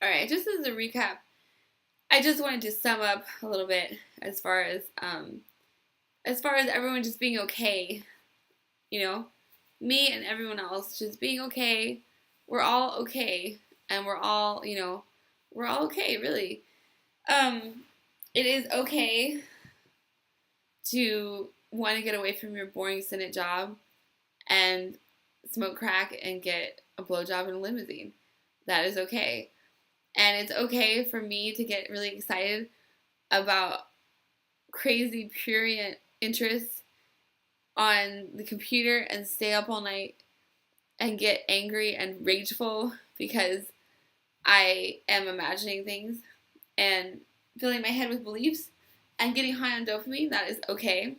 All right, just as a recap, I just wanted to sum up a little bit as far as everyone just being okay, you know, me and everyone else just being okay. We're all okay, and we're all okay, really. Um, it is okay to want to get away from your boring Senate job and smoke crack and get a blowjob in a limousine. That is okay. And it's okay for me to get really excited about crazy prurient interests on the computer and stay up all night and get angry and rageful because I am imagining things and filling my head with beliefs and getting high on dopamine. That is okay.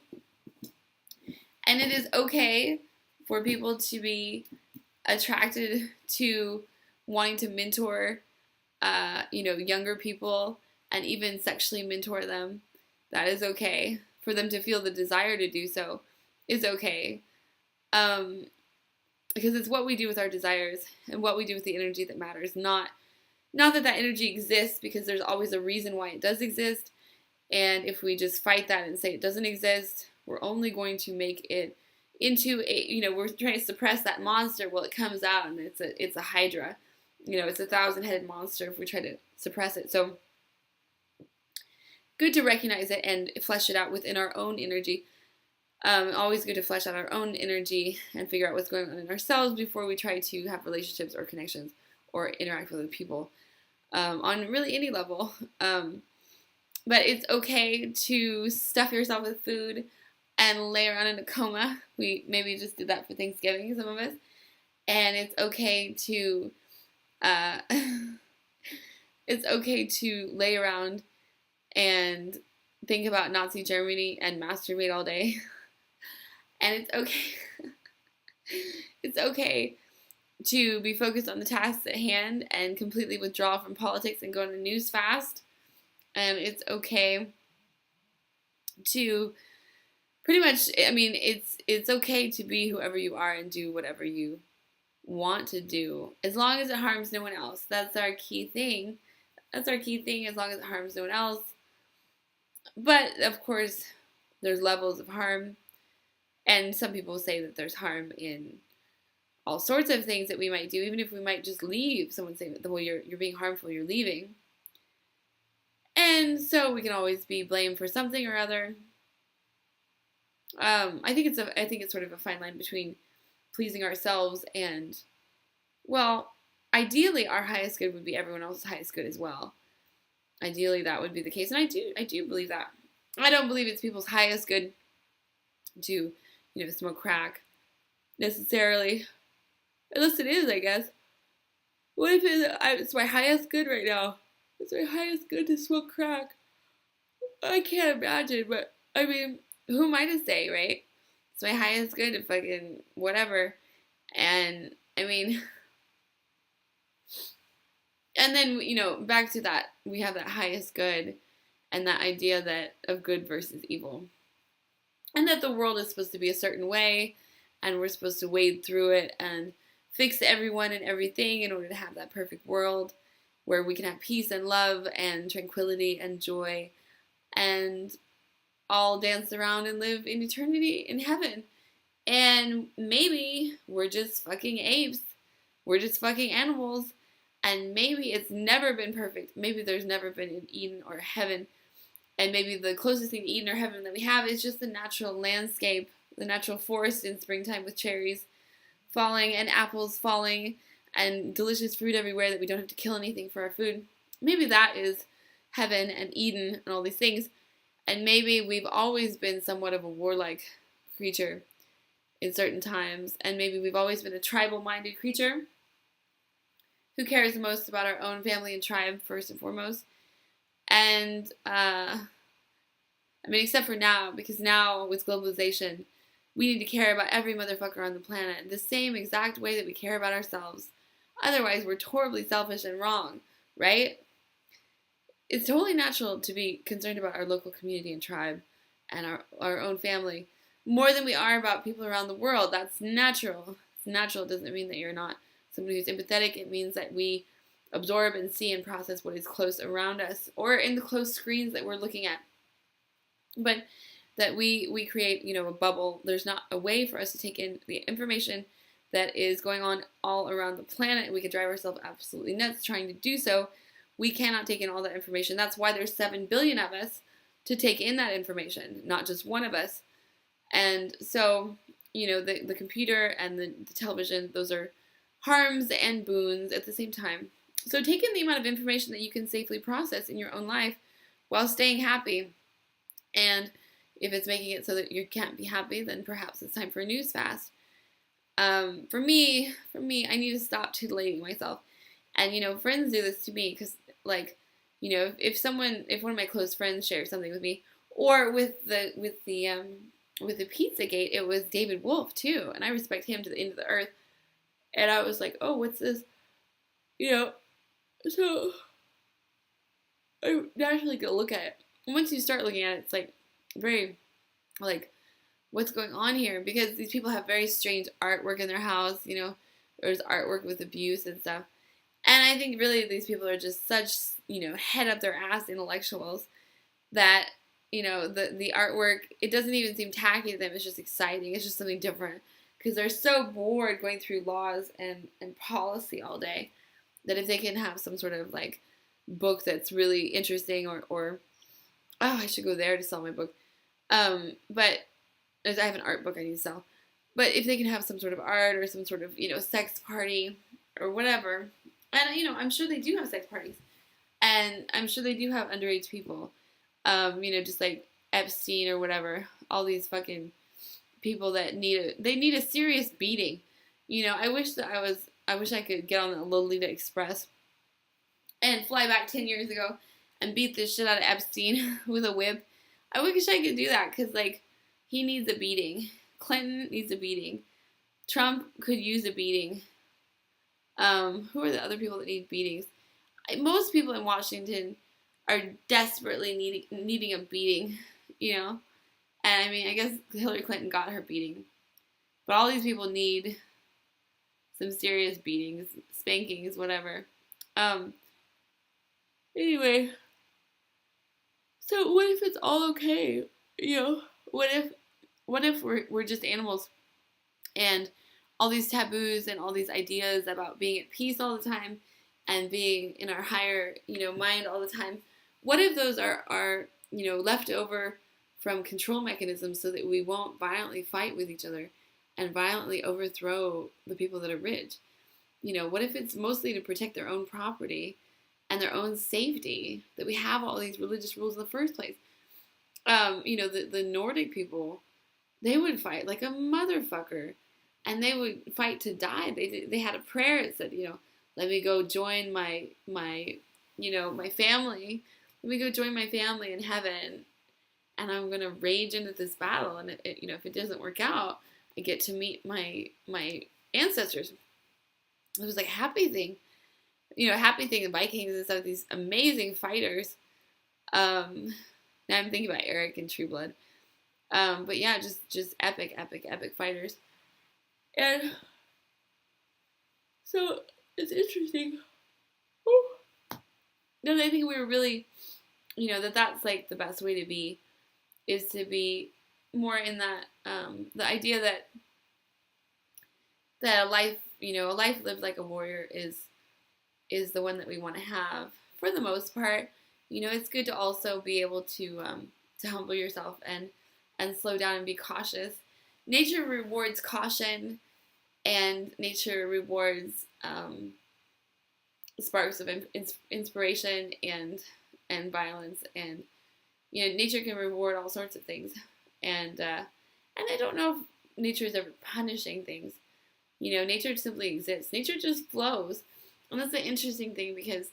And it is okay for people to be attracted to wanting to mentor, younger people and even sexually mentor them. That is okay. For them to feel the desire to do so is okay. Um, because it's what we do with our desires and what we do with the energy that matters. Not that that energy exists, because there's always a reason why it does exist. And if we just fight that and say it doesn't exist, we're only going to make it into we're trying to suppress that monster. Well, it comes out and it's a hydra. It's a 1,000-headed monster if we try to suppress it. So good to recognize it and flesh it out within our own energy. Always good to flesh out our own energy and figure out what's going on in ourselves before we try to have relationships or connections or interact with other people on really any level. But it's okay to stuff yourself with food and lay around in a coma. We maybe just did that for Thanksgiving, some of us. And it's okay to uh, it's okay to lay around and think about Nazi Germany and masturbate all day. And it's okay. It's okay to be focused on the tasks at hand and completely withdraw from politics and go on the news fast. And it's okay to pretty much, it's okay to be whoever you are and do whatever you want to do, as long as it harms no one else. That's our key thing. As long as it harms no one else. But, of course, there's levels of harm. And some people say that there's harm in all sorts of things that we might do, even if we might just leave. Someone saying that, well, you're being harmful, you're leaving. And so we can always be blamed for something or other. I think it's sort of a fine line between pleasing ourselves and, well, ideally our highest good would be everyone else's highest good as well. Ideally that would be the case, and I do believe that. I don't believe it's people's highest good to, smoke crack necessarily, unless it is, I guess. What if it's my highest good right now? It's my highest good to smoke crack. I can't imagine, but who am I to say, right? It's my highest good to fucking whatever. And and then, back to that, we have that highest good and that idea that of good versus evil. And that the world is supposed to be a certain way, and we're supposed to wade through it and fix everyone and everything in order to have that perfect world where we can have peace and love and tranquility and joy and all dance around and live in eternity in heaven. And maybe we're just fucking apes. We're just fucking animals. And maybe it's never been perfect. Maybe there's never been an Eden or heaven. And maybe the closest thing to Eden or heaven that we have is just the natural landscape, the natural forest in springtime with cherries falling and apples falling and delicious fruit everywhere that we don't have to kill anything for our food. Maybe that is heaven and Eden and all these things. And maybe we've always been somewhat of a warlike creature in certain times. And maybe we've always been a tribal-minded creature who cares most about our own family and tribe first and foremost. And, except for now, because now with globalization, we need to care about every motherfucker on the planet the same exact way that we care about ourselves. Otherwise, we're horribly selfish and wrong, right? It's totally natural to be concerned about our local community and tribe and our own family more than we are about people around the world. That's natural. It's natural. It doesn't mean that you're not somebody who's empathetic. It means that we absorb and see and process what is close around us or in the close screens that we're looking at. But that we create, a bubble. There's not a way for us to take in the information that is going on all around the planet. We could drive ourselves absolutely nuts trying to do so. We cannot take in all that information. That's why there's 7 billion of us to take in that information, not just one of us. And so, the computer and the television, those are harms and boons at the same time. So take in the amount of information that you can safely process in your own life while staying happy. And if it's making it so that you can't be happy, then perhaps it's time for a news fast. For me, I need to stop titillating myself. And, friends do this to me because, if one of my close friends shares something with me, or with the Pizzagate, it was David Wolf too, and I respect him to the end of the earth. And I was like, oh, what's this? So I naturally go look at it. And once you start looking at it, it's like very, what's going on here? Because these people have very strange artwork in their house. There's artwork with abuse and stuff. And I think really these people are just such, head up their ass intellectuals that, the artwork, it doesn't even seem tacky to them. It's just exciting. It's just something different. Because they're so bored going through laws and policy all day that if they can have some sort of book that's really interesting or I should go there to sell my book. But I have an art book I need to sell. But if they can have some sort of art or some sort of, sex party or whatever. And, I'm sure they do have sex parties. And I'm sure they do have underage people. Just like Epstein or whatever. All these fucking people that need a serious beating. I wish I could get on the Lolita Express and fly back 10 years ago and beat the shit out of Epstein with a whip. I wish I could do that because, he needs a beating. Clinton needs a beating. Trump could use a beating. Who are the other people that need beatings? Most people in Washington are desperately needing a beating, And I mean, I guess Hillary Clinton got her beating. But all these people need some serious beatings, spankings, whatever. Anyway. So what if it's all okay? What if we're just animals and all these taboos and all these ideas about being at peace all the time and being in our higher, mind all the time? What if those are left over from control mechanisms so that we won't violently fight with each other and violently overthrow the people that are rich? What if it's mostly to protect their own property and their own safety that we have all these religious rules in the first place? The Nordic people, they would fight like a motherfucker, and they would fight to die. They had a prayer that said, let me go join my family. Let me go join my family in heaven, and I'm gonna rage into this battle. And if it doesn't work out, I get to meet my ancestors. It was like a happy thing. Happy thing, the Vikings and stuff, these amazing fighters. Now I'm thinking about Eric and True Blood. But yeah, just epic fighters. And so it's interesting. Because I think we were really, that's the best way to be, is to be more in that, the idea that a life lived like a warrior is the one that we want to have for the most part. It's good to also be able to humble yourself and slow down and be cautious. Nature rewards caution, and nature rewards sparks of inspiration and violence, and nature can reward all sorts of things, and I don't know if nature is ever punishing things. Nature simply exists. Nature just flows, and that's the interesting thing because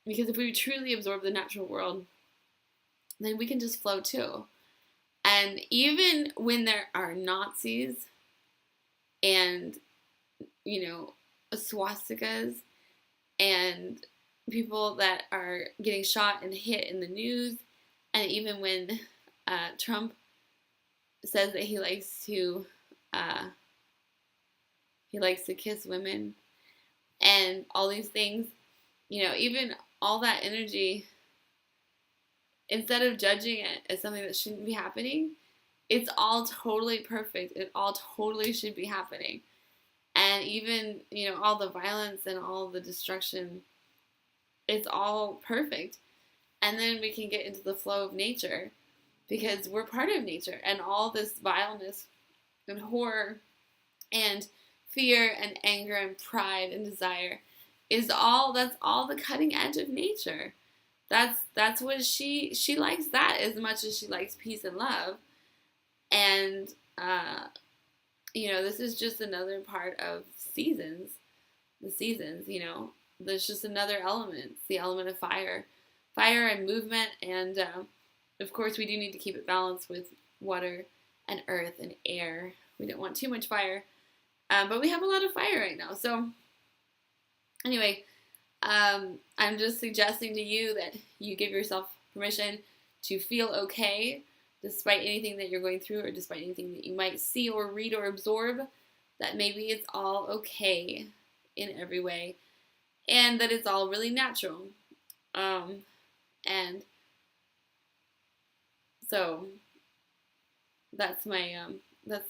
if we truly absorb the natural world, then we can just flow too. And even when there are Nazis and swastikas and people that are getting shot and hit in the news, and even when Trump says that he likes to kiss women and all these things, even all that energy, instead of judging it as something that shouldn't be happening, it's all totally perfect. It all totally should be happening. And even, all the violence and all the destruction, it's all perfect. And then we can get into the flow of nature because we're part of nature, and all this vileness and horror and fear and anger and pride and desire that's all the cutting edge of nature. That's what she likes, that as much as she likes peace and love. And this is just another part of the seasons. There's just another element. It's the element of fire and movement, and of course we do need to keep it balanced with water and earth and air. We don't want too much fire, but we have a lot of fire right now. So anyway, I'm just suggesting to you that you give yourself permission to feel okay despite anything that you're going through, or despite anything that you might see or read or absorb, that maybe it's all okay in every way, and that it's all really natural. And so that's my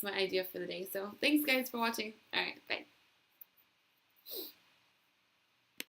idea for the day. So thanks guys for watching. All right, bye.